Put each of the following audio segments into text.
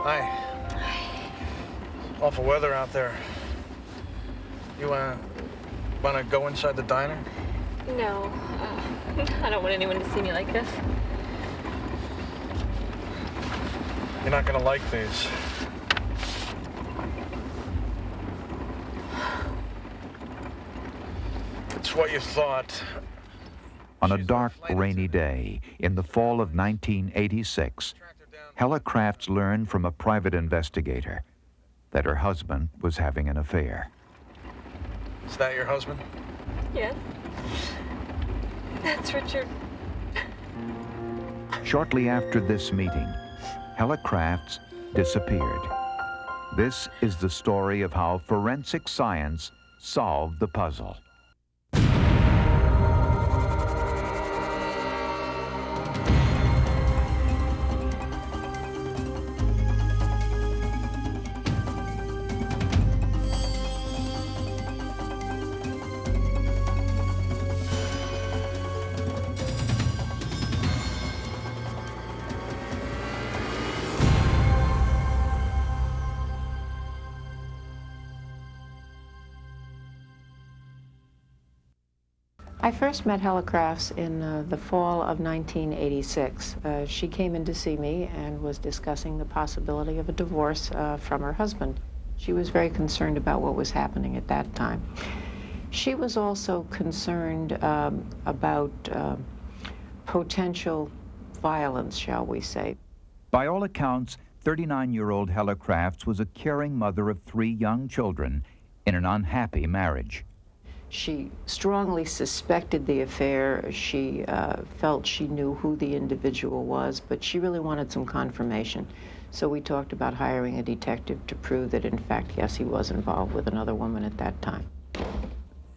Hi. Awful weather out there. You wanna go inside the diner? No, I don't want anyone to see me like this. You're not gonna like these. It's what you thought. On a dark, rainy day in the fall of 1986, Helle Crafts learned from a private investigator that her husband was having an affair. Is that your husband? Yes. That's Richard. Shortly after this meeting, Helle Crafts disappeared. This is the story of how forensic science solved the puzzle. I first met Helle Crafts in the fall of 1986. She came in to see me and was discussing the possibility of a divorce from her husband. She was very concerned about what was happening at that time. She was also concerned about potential violence, shall we say. By all accounts, 39-year-old Helle Crafts was a caring mother of 3 young children in an unhappy marriage. She strongly suspected the affair. She felt she knew who the individual was, but she really wanted some confirmation. So we talked about hiring a detective to prove that, in fact, yes, he was involved with another woman at that time. It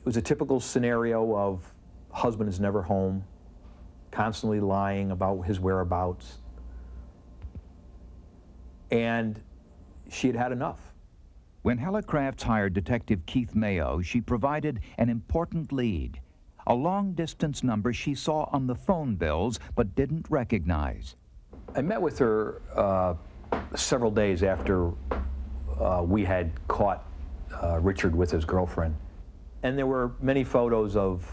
was a typical scenario of husband is never home, constantly lying about his whereabouts. And she had had enough. When Helle Crafts hired Detective Keith Mayo, she provided an important lead, a long-distance number she saw on the phone bills but didn't recognize. I met with her several days after we had caught Richard with his girlfriend. And there were many photos of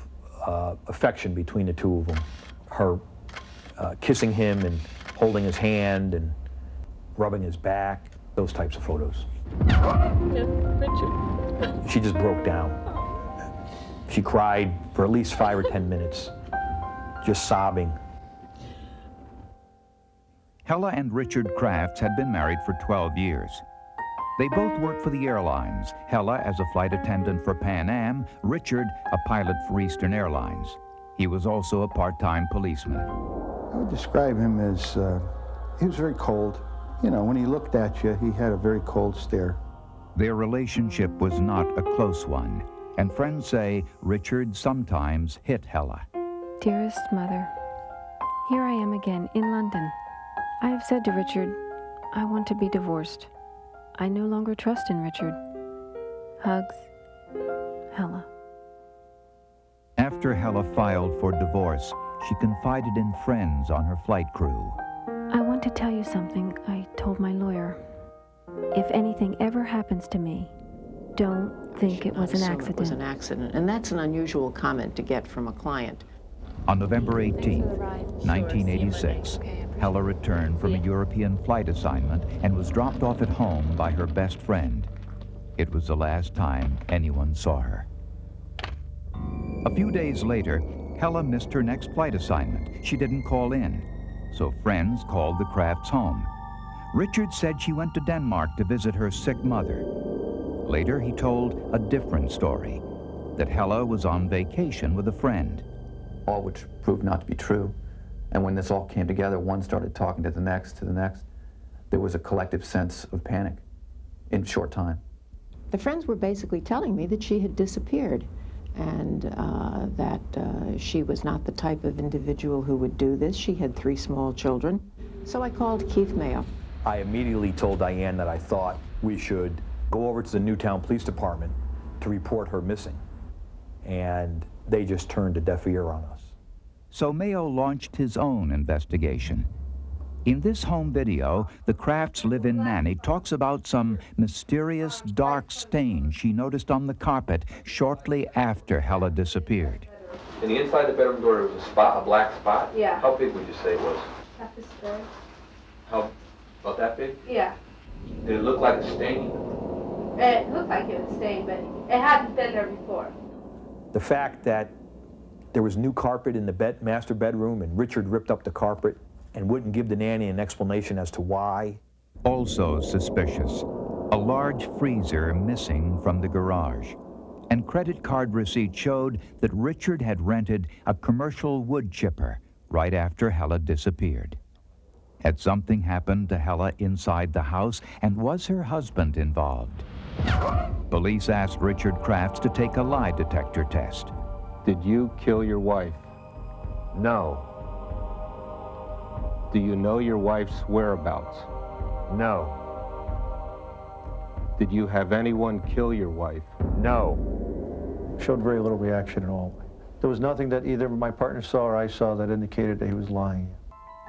affection between the two of them. Her kissing him and holding his hand and rubbing his back, those types of photos. Yes, Richard. She just broke down. She cried for at least 5 or 10 minutes, just sobbing. Helle and Richard Crafts had been married for 12 years. They both worked for the airlines, Helle as a flight attendant for Pan Am, Richard a pilot for Eastern Airlines. He was also a part-time policeman. I would describe him as, he was very cold. You know, when he looked at you, he had a very cold stare. Their relationship was not a close one, and friends say Richard sometimes hit Helle. Dearest Mother, here I am again in London. I have said to Richard, I want to be divorced. I no longer trust in Richard. Hugs, Helle. After Helle filed for divorce, she confided in friends on her flight crew. I want to tell you something I told my lawyer. If anything ever happens to me, don't think it was an accident. It was an accident, and that's an unusual comment to get from a client. On November 18, 1986, Helle returned from a European flight assignment and was dropped off at home by her best friend. It was the last time anyone saw her. A few days later, Helle missed her next flight assignment. She didn't call in, so friends called the Crafts home. Richard said she went to Denmark to visit her sick mother. Later, he told a different story, that Helle was on vacation with a friend. All which proved not to be true. And when this all came together, one started talking to the next, there was a collective sense of panic in a short time. The friends were basically telling me that she had disappeared. and that she was not the type of individual who would do this. She had 3 small children. So I called Keith Mayo. I immediately told Diane that I thought we should go over to the Newtown Police Department to report her missing. And they just turned a deaf ear on us. So Mayo launched his own investigation. In this home video, the Crafts' live-in nanny talks about some mysterious dark stain she noticed on the carpet shortly after Helle disappeared. And the inside the bedroom door, there was a spot, a black spot? Yeah. How big would you say it was? Half this big. How, about that big? Yeah. Did it look like a stain? It looked like it was stained, but it hadn't been there before. The fact that there was new carpet in the master bedroom and Richard ripped up the carpet and wouldn't give the nanny an explanation as to why. Also suspicious, a large freezer missing from the garage. And credit card receipts showed that Richard had rented a commercial wood chipper right after Helle disappeared. Had something happened to Helle inside the house, and was her husband involved? Police asked Richard Crafts to take a lie detector test. Did you kill your wife? No. Do you know your wife's whereabouts? No. Did you have anyone kill your wife? No. Showed very little reaction at all. There was nothing that either my partner saw or I saw that indicated that he was lying.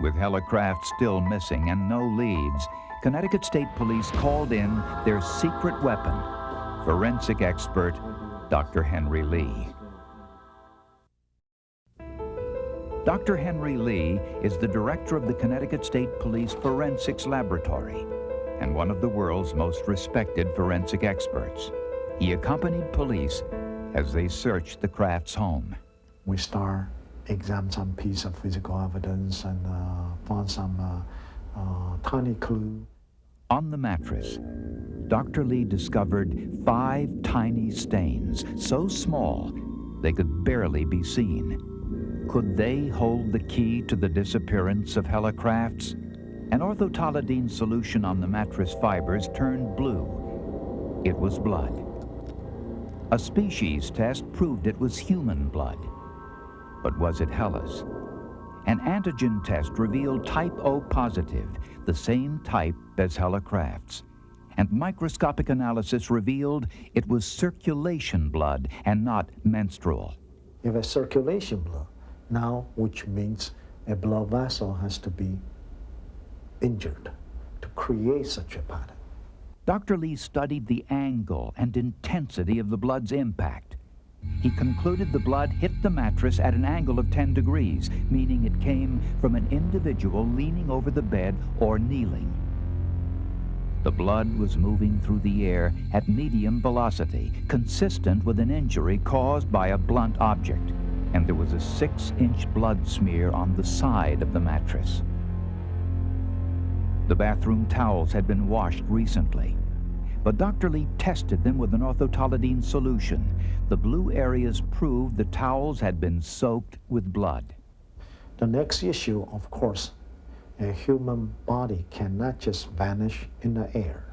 With Helle Crafts still missing and no leads, Connecticut State Police called in their secret weapon, forensic expert Dr. Henry Lee. Dr. Henry Lee is the director of the Connecticut State Police Forensics Laboratory and one of the world's most respected forensic experts. He accompanied police as they searched the Crafts' home. We start examine some piece of physical evidence and found some tiny clue. On the mattress, Dr. Lee discovered 5 tiny stains, so small they could barely be seen. Could they hold the key to the disappearance of Helle Crafts? An orthotolidine solution on the mattress fibers turned blue. It was blood. A species test proved it was human blood. But was it Helle's? An antigen test revealed type O positive, the same type as Helle Crafts. And microscopic analysis revealed it was circulation blood and not menstrual. You have a circulation blood now, which means a blood vessel has to be injured to create such a pattern. Dr. Lee studied the angle and intensity of the blood's impact. He concluded the blood hit the mattress at an angle of 10 degrees, meaning it came from an individual leaning over the bed or kneeling. The blood was moving through the air at medium velocity, consistent with an injury caused by a blunt object, and there was a 6-inch blood smear on the side of the mattress. The bathroom towels had been washed recently, but Dr. Lee tested them with an orthotolidine solution. The blue areas proved the towels had been soaked with blood. The next issue, of course, a human body cannot just vanish in the air.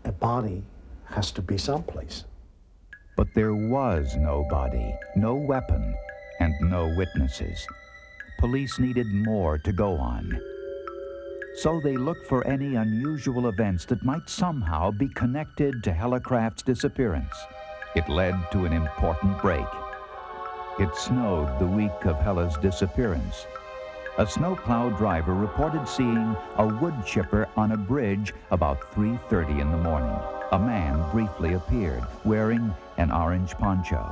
A body has to be someplace. But there was no body, no weapon, and no witnesses. Police needed more to go on. So they looked for any unusual events that might somehow be connected to Helle Crafts' disappearance. It led to an important break. It snowed the week of Helle's disappearance. A snowplow driver reported seeing a wood chipper on a bridge about 3:30 in the morning. A man briefly appeared, wearing an orange poncho.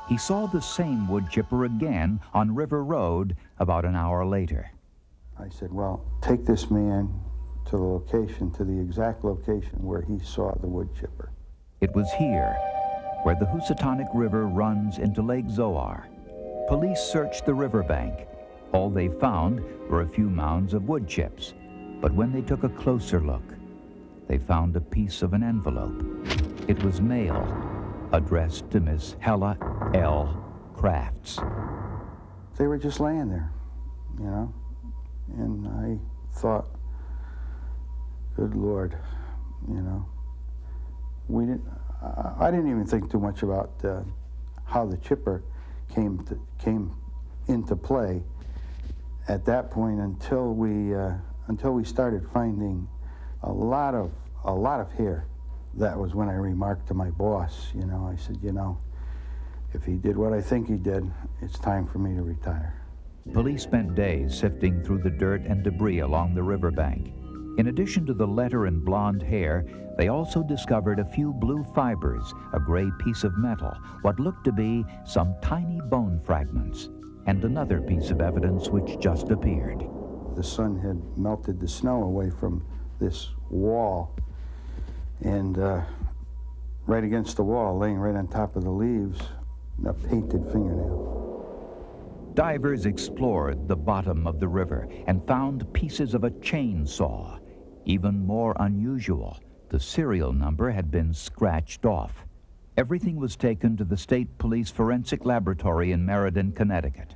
He saw the same wood chipper again on River Road about an hour later. I said, well, take this man to the location, to the exact location where he saw the wood chipper. It was here, where the Housatonic River runs into Lake Zoar. Police searched the riverbank. All they found were a few mounds of wood chips. But when they took a closer look, they found a piece of an envelope. It was mail, addressed to Miss Helle L. Crafts. They were just laying there, you know, and I thought, good Lord, you know, I didn't even think too much about how the chipper came into play at that point until we started finding a lot of hair. That was when I remarked to my boss, you know, I said, you know, if he did what I think he did, it's time for me to retire. Police spent days sifting through the dirt and debris along the riverbank. In addition to the letter and blonde hair, they also discovered a few blue fibers, a gray piece of metal, what looked to be some tiny bone fragments, and another piece of evidence which just appeared. The sun had melted the snow away from this wall, and right against the wall, laying right on top of the leaves, a painted fingernail. Divers explored the bottom of the river and found pieces of a chainsaw. Even more unusual, the serial number had been scratched off. Everything was taken to the State Police Forensic Laboratory in Meriden, Connecticut.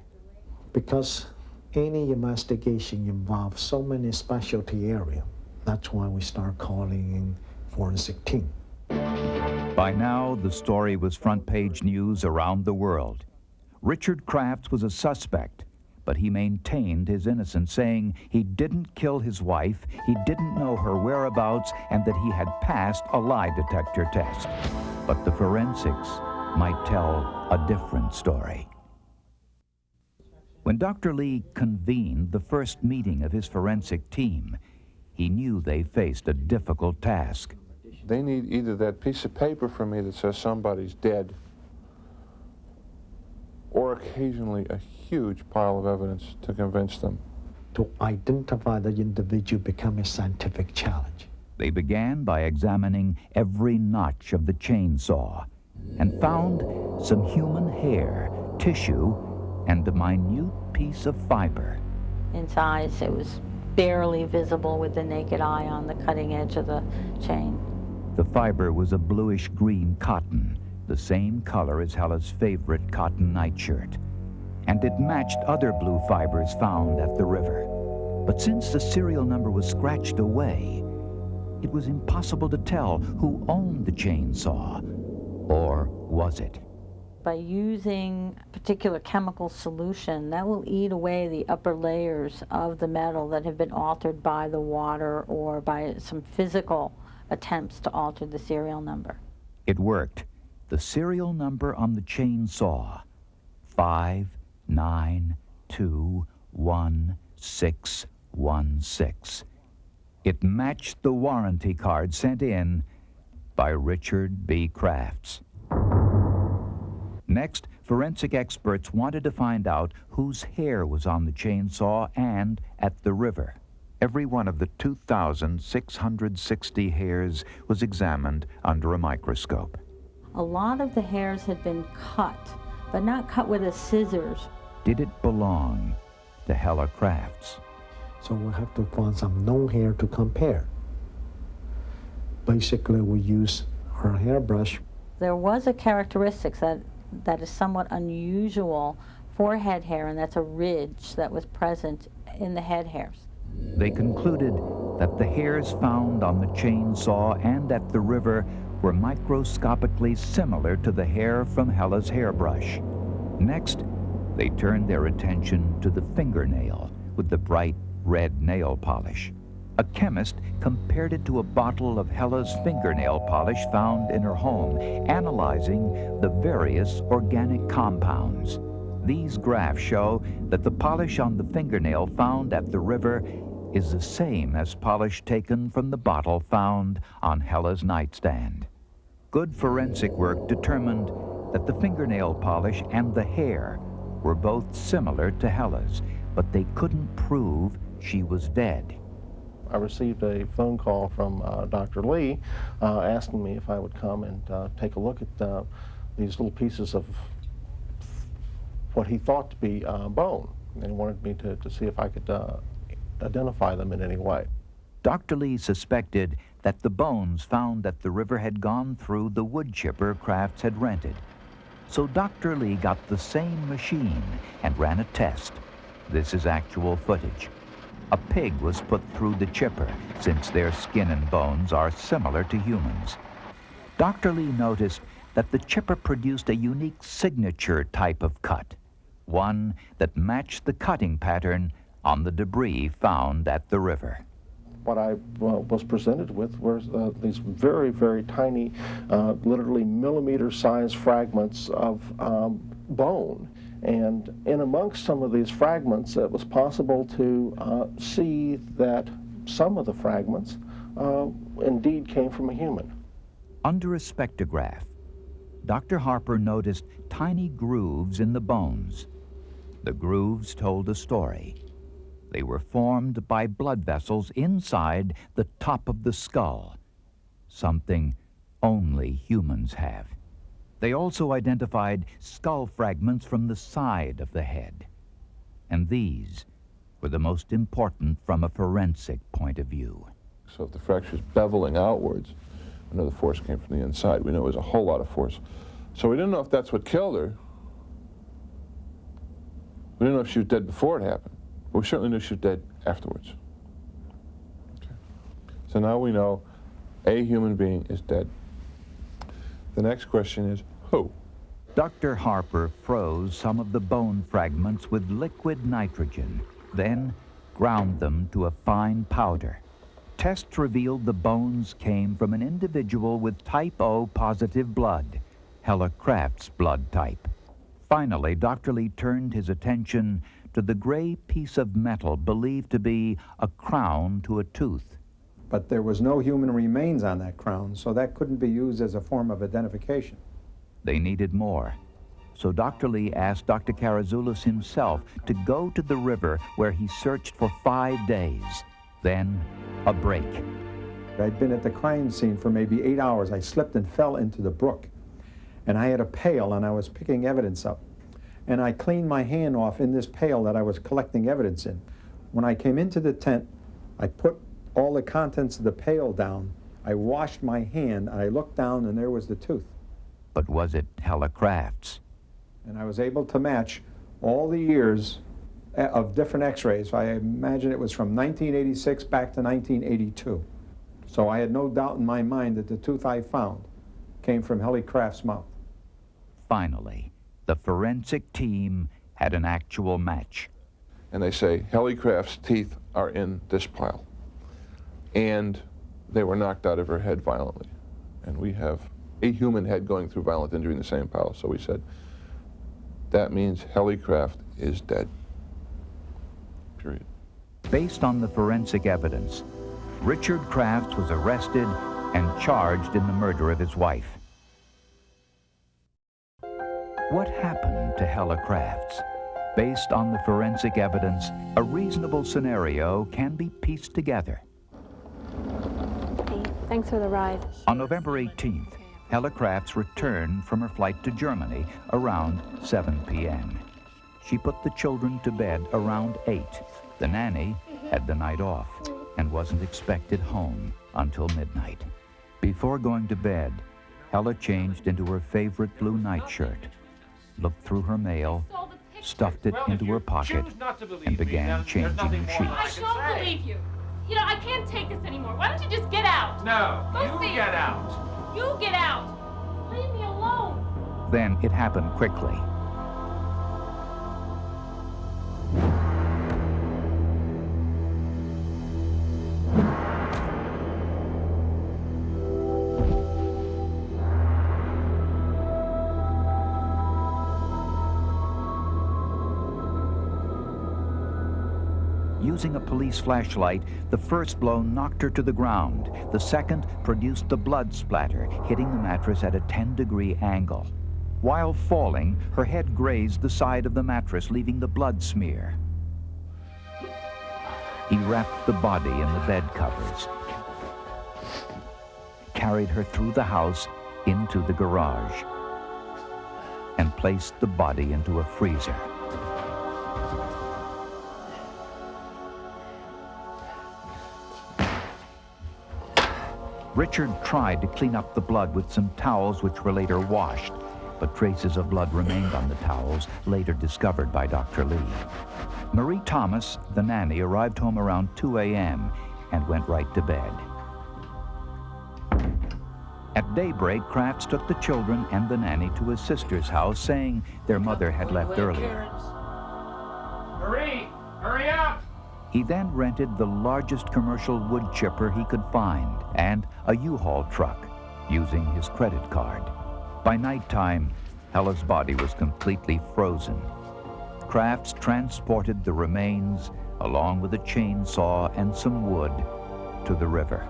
Because any investigation involves so many specialty areas, that's why we start calling in forensic team. By now, the story was front-page news around the world. Richard Crafts was a suspect, but he maintained his innocence, saying he didn't kill his wife, he didn't know her whereabouts, and that he had passed a lie detector test. But the forensics might tell a different story. When Dr. Lee convened the first meeting of his forensic team, he knew they faced a difficult task. They need either that piece of paper from me that says somebody's dead, or occasionally a huge pile of evidence to convince them. To identify the individual became a scientific challenge. They began by examining every notch of the chainsaw and found some human hair, tissue, and a minute piece of fiber. In size, it was barely visible with the naked eye on the cutting edge of the chain. The fiber was a bluish-green cotton, the same color as Helle's favorite cotton nightshirt, and it matched other blue fibers found at the river. But since the serial number was scratched away, it was impossible to tell who owned the chainsaw, or was it? By using a particular chemical solution, that will eat away the upper layers of the metal that have been altered by the water or by some physical attempts to alter the serial number. It worked. The serial number on the chainsaw, 59211616. It matched the warranty card sent in by Richard B. Crafts. Next, forensic experts wanted to find out whose hair was on the chainsaw and at the river. Every one of the 2,660 hairs was examined under a microscope. A lot of the hairs had been cut, but not cut with a scissors. Did it belong to Helle Crafts? So we have to find some known hair to compare. Basically, we use her hairbrush. There was a characteristic that is somewhat unusual for head hair, and that's a ridge that was present in the head hairs. They concluded that the hairs found on the chainsaw and at the river were microscopically similar to the hair from Helle's hairbrush. Next, they turned their attention to the fingernail with the bright red nail polish. A chemist compared it to a bottle of Helle's fingernail polish found in her home, analyzing the various organic compounds. These graphs show that the polish on the fingernail found at the river is the same as polish taken from the bottle found on Helle's nightstand. Good forensic work determined that the fingernail polish and the hair were both similar to Helle's, but they couldn't prove she was dead. I received a phone call from Dr. Lee asking me if I would come and take a look at these little pieces of what he thought to be bone, and wanted me to see if I could identify them in any way. Dr. Lee suspected that the bones found at the river had gone through the wood chipper Crafts had rented. So Dr. Lee got the same machine and ran a test. This is actual footage. A pig was put through the chipper, since their skin and bones are similar to humans. Dr. Lee noticed that the chipper produced a unique signature type of cut, one that matched the cutting pattern on the debris found at the river. What I was presented with were these very, very tiny, literally millimeter-sized fragments of bone. And in amongst some of these fragments, it was possible to see that some of the fragments indeed came from a human. Under a spectrograph, Dr. Harper noticed tiny grooves in the bones. The grooves told a story. They were formed by blood vessels inside the top of the skull, something only humans have. They also identified skull fragments from the side of the head. And these were the most important from a forensic point of view. So if the fracture's beveling outwards, we know the force came from the inside. We know it was a whole lot of force. So we didn't know if that's what killed her. We didn't know if she was dead before it happened. But we certainly knew she was dead afterwards. Okay. So now we know a human being is dead. The next question is, who? Dr. Harper froze some of the bone fragments with liquid nitrogen, then ground them to a fine powder. Tests revealed the bones came from an individual with type O positive blood, Helle Craft's blood type. Finally, Dr. Lee turned his attention to the gray piece of metal believed to be a crown to a tooth. But there was no human remains on that crown, so that couldn't be used as a form of identification. They needed more. So Dr. Lee asked Dr. Karazoulis himself to go to the river where he searched for 5 days. Then, a break. I'd been at the crime scene for maybe 8 hours. I slipped and fell into the brook. And I had a pail, and I was picking evidence up. And I cleaned my hand off in this pail that I was collecting evidence in. When I came into the tent, I put all the contents of the pail down. I washed my hand, and I looked down, and there was the tooth. But was it Helle Craft's? And I was able to match all the years of different x-rays. I imagine it was from 1986 back to 1982. So I had no doubt in my mind that the tooth I found came from Helle Craft's mouth. Finally, the forensic team had an actual match. And they say, Helle Craft's teeth are in this pile. And they were knocked out of her head violently. And we have a human head going through violent injury in the same pile. So we said, that means Helle Craft is dead. Period. Based on the forensic evidence, Richard Crafts was arrested and charged in the murder of his wife. What happened to Helle Crafts? Based on the forensic evidence, a reasonable scenario can be pieced together. Hey, thanks for the ride. On November 18th, Helle Crafts returned from her flight to Germany around 7 p.m. She put the children to bed around 8. The nanny had the night off and wasn't expected home until midnight. Before going to bed, Helle changed into her favorite blue nightshirt, looked through her mail, stuffed it into her pocket, and began changing her sheets. I don't believe you. You know, I can't take this anymore. Why don't you just get out? No, Go see. you get out. You get out. Leave me alone. Then it happened quickly. Using a police flashlight, the first blow knocked her to the ground. The second produced the blood splatter, hitting the mattress at a 10-degree angle. While falling, her head grazed the side of the mattress, leaving the blood smear. He wrapped the body in the bed covers, carried her through the house into the garage, and placed the body into a freezer. Richard tried to clean up the blood with some towels which were later washed, but traces of blood remained on the towels, later discovered by Dr. Lee. Marie Thomas, the nanny, arrived home around 2 a.m. and went right to bed. At daybreak, Crafts took the children and the nanny to his sister's house, saying their mother had left earlier. Marie, hurry up! He then rented the largest commercial wood chipper he could find and a U-Haul truck, using his credit card. By nighttime, Helle's body was completely frozen. Crafts transported the remains, along with a chainsaw and some wood, to the river.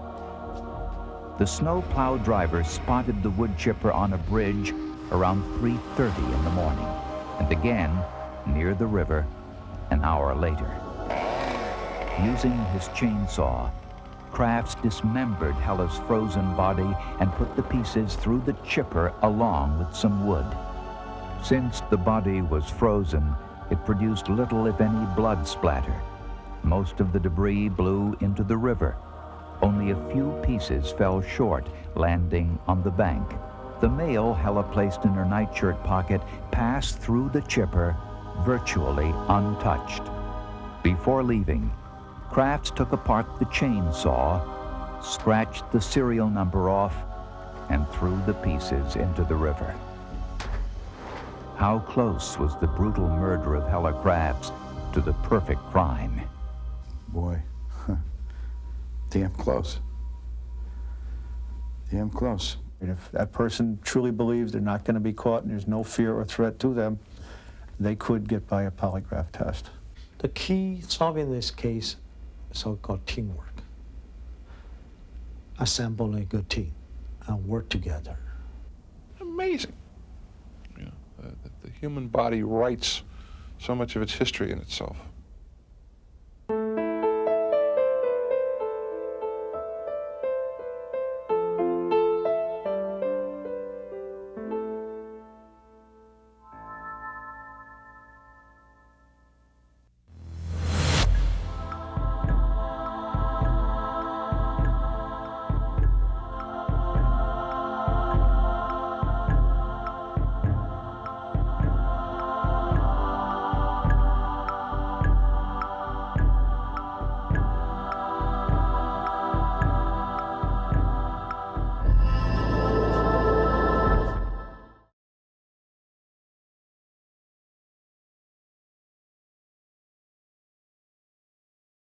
The snowplow driver spotted the wood chipper on a bridge around 3:30 in the morning, and again near the river an hour later. Using his chainsaw, Crafts dismembered Helle's frozen body and put the pieces through the chipper along with some wood. Since the body was frozen, it produced little, if any, blood splatter. Most of the debris blew into the river. Only a few pieces fell short, landing on the bank. The mail Helle placed in her nightshirt pocket passed through the chipper, virtually untouched. Before leaving, Crafts took apart the chainsaw, scratched the serial number off, and threw the pieces into the river. How close was the brutal murder of Helle Crafts to the perfect crime? Boy, damn close. Damn close. And if that person truly believes they're not going to be caught and there's no fear or threat to them, they could get by a polygraph test. The key solving this case is so-called teamwork. Assemble a good team and work together. Amazing. You know, the human body writes so much of its history in itself.